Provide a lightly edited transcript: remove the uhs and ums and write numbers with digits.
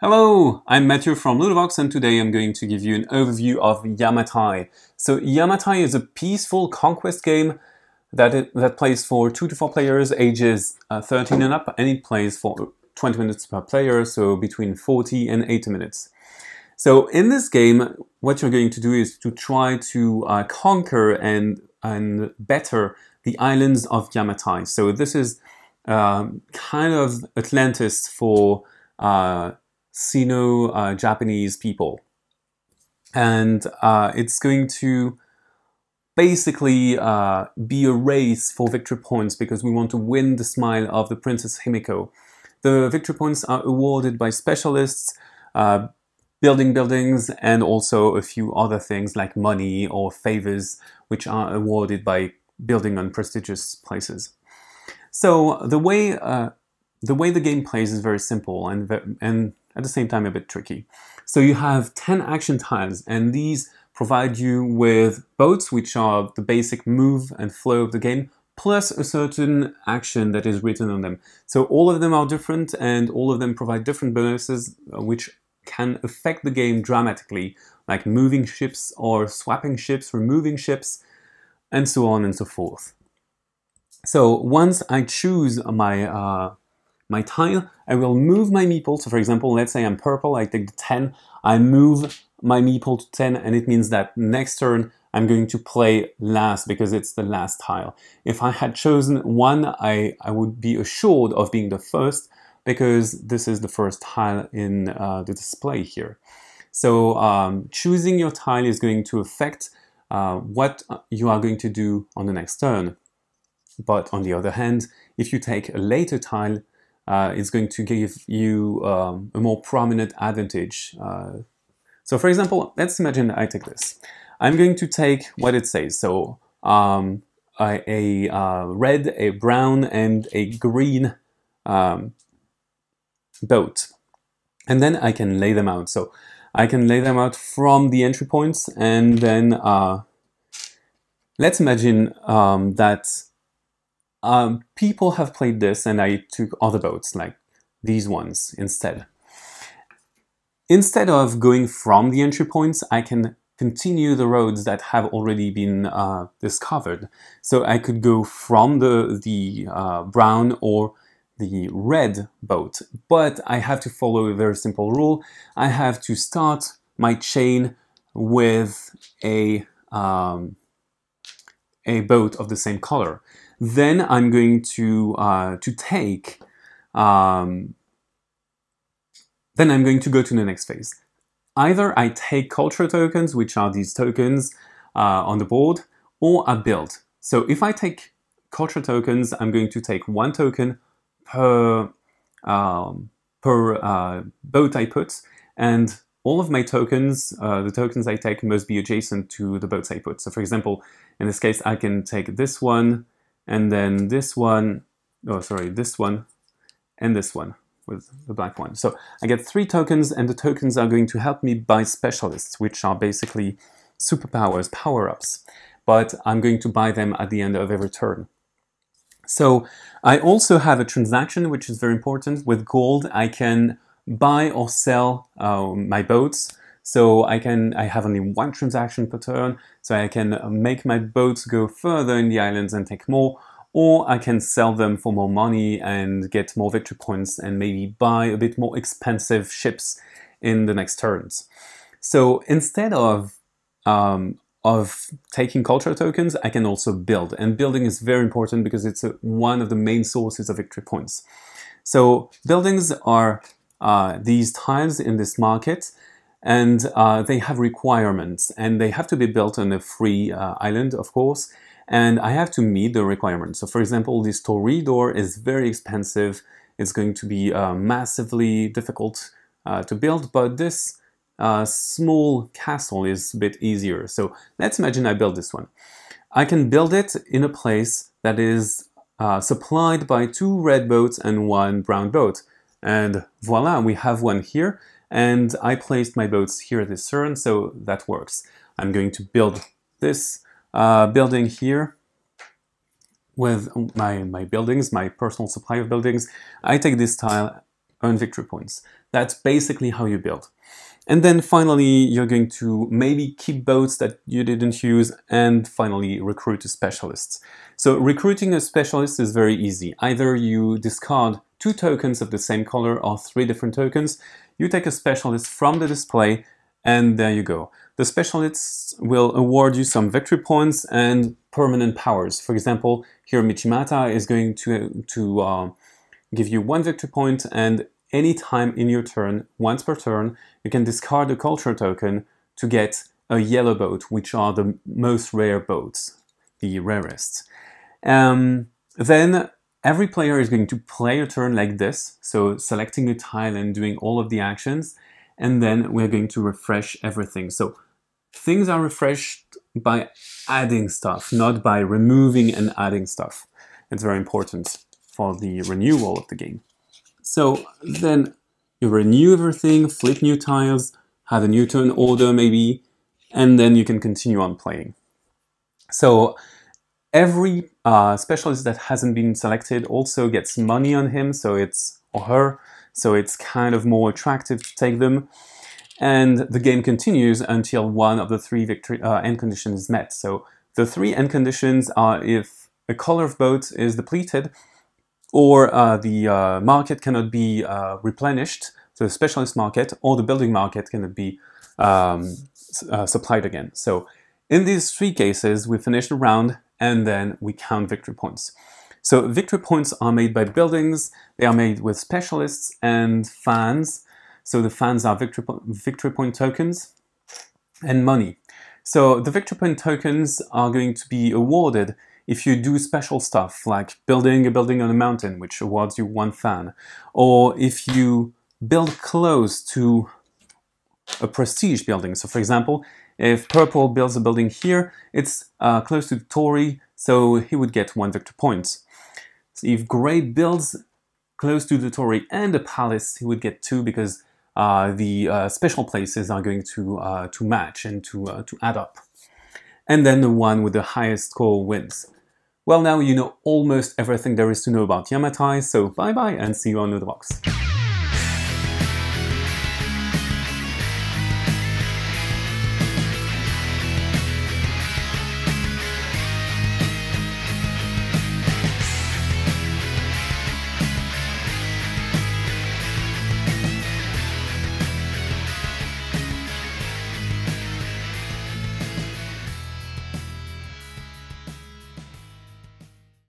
Hello, I'm Matthew from Ludovox, and today I'm going to give you an overview of Yamatai. So Yamatai is a peaceful conquest game that plays for 2 to 4 players, ages 13 and up, and it plays for 20 minutes per player, so between 40 and 80 minutes. So in this game, what you're going to do is to try to conquer and better the islands of Yamatai. So this is kind of Atlantis for Sino-Japanese people. And it's going to basically be a race for victory points because we want to win the smile of the Princess Himiko. The victory points are awarded by specialists, building buildings, and also a few other things like money or favors, which are awarded by building on prestigious places. So the way the game plays is very simple and at the same time a bit tricky. So you have 10 action tiles, and these provide you with boats, which are the basic move and flow of the game, plus a certain action that is written on them. So all of them are different, and all of them provide different bonuses, which can affect the game dramatically, like moving ships or swapping ships, removing ships, and so on and so forth. So once I choose my tile, I will move my meeple. So for example, let's say I'm purple, I take the 10, I move my meeple to 10, and it means that next turn I'm going to play last because it's the last tile. If I had chosen 1, I would be assured of being the first because this is the first tile in the display here. So choosing your tile is going to affect what you are going to do on the next turn. But on the other hand, if you take a later tile, it's going to give you a more prominent advantage. So for example, let's imagine I take this. I'm going to take what it says. So a red, a brown, and a green boat. And then I can lay them out. So I can lay them out from the entry points, and then let's imagine that people have played this and I took other boats, like these ones instead. Instead of going from the entry points, I can continue the roads that have already been discovered. So I could go from the brown or the red boat, but I have to follow a very simple rule. I have to start my chain with a boat of the same color. Then I'm going to take. Then I'm going to go to the next phase. Either I take culture tokens, which are these tokens on the board, or I build. So if I take culture tokens, I'm going to take 1 token per boat I put, and all of my tokens, the tokens I take, must be adjacent to the boats I put. So for example, in this case, I can take this one, and then this one, oh sorry, this one, and this one with the black one. So I get 3 tokens, and the tokens are going to help me buy specialists, which are basically superpowers, power-ups. But I'm going to buy them at the end of every turn. So I also have a transaction, which is very important. With gold, I can buy or sell my boats. So I have only 1 transaction per turn, so I can make my boats go further in the islands and take more, or I can sell them for more money and get more victory points and maybe buy a bit more expensive ships in the next turns. So instead of taking culture tokens, I can also build. And building is very important because it's one of the main sources of victory points. So buildings are these tiles in this market, and they have requirements, and they have to be built on a free island, of course, and I have to meet the requirements. So for example, this Toreador is very expensive. It's going to be massively difficult to build, but this small castle is a bit easier. So let's imagine I build this one. I can build it in a place that is supplied by 2 red boats and 1 brown boat. And voila, we have one here. And I placed my boats here this turn, so that works. I'm going to build this building here with my buildings, my personal supply of buildings. I take this tile, earn victory points. That's basically how you build. And then finally, you're going to maybe keep boats that you didn't use, and finally recruit a specialist. So recruiting a specialist is very easy. Either you discard 2 tokens of the same color or 3 different tokens, you take a specialist from the display, and there you go. The specialists will award you some victory points and permanent powers. For example, here Michimata is going to give you 1 victory point, and any time in your turn, once per turn, you can discard a culture token to get a yellow boat, which are the most rare boats, the rarest. Then every player is going to play a turn like this, so selecting a tile and doing all of the actions, and then we're going to refresh everything. So things are refreshed by adding stuff, not by removing and adding stuff. It's very important for the renewal of the game. So then you renew everything, flip new tiles, have a new turn order maybe, and then you can continue on playing. So every specialist that hasn't been selected also gets money on him, so it's or her, so it's kind of more attractive to take them. And the game continues until one of the 3 victory end conditions is met. So the 3 end conditions are if a color of boat is depleted, or the market cannot be replenished, so the specialist market, or the building market cannot be supplied again. So in these 3 cases, we finish the round, and then we count victory points. So victory points are made by buildings, they are made with specialists and fans. So the fans are victory point tokens, and money. So the victory point tokens are going to be awarded if you do special stuff, like building a building on a mountain, which awards you 1 fan, or if you build close to a prestige building. So for example, if purple builds a building here, it's close to the Torii, so he would get 1 victory point. So if gray builds close to the Torii and a palace, he would get 2, because the special places are going to match and to add up. And then the one with the highest score wins. Well, now you know almost everything there is to know about Yamatai, so bye bye and see you on the box.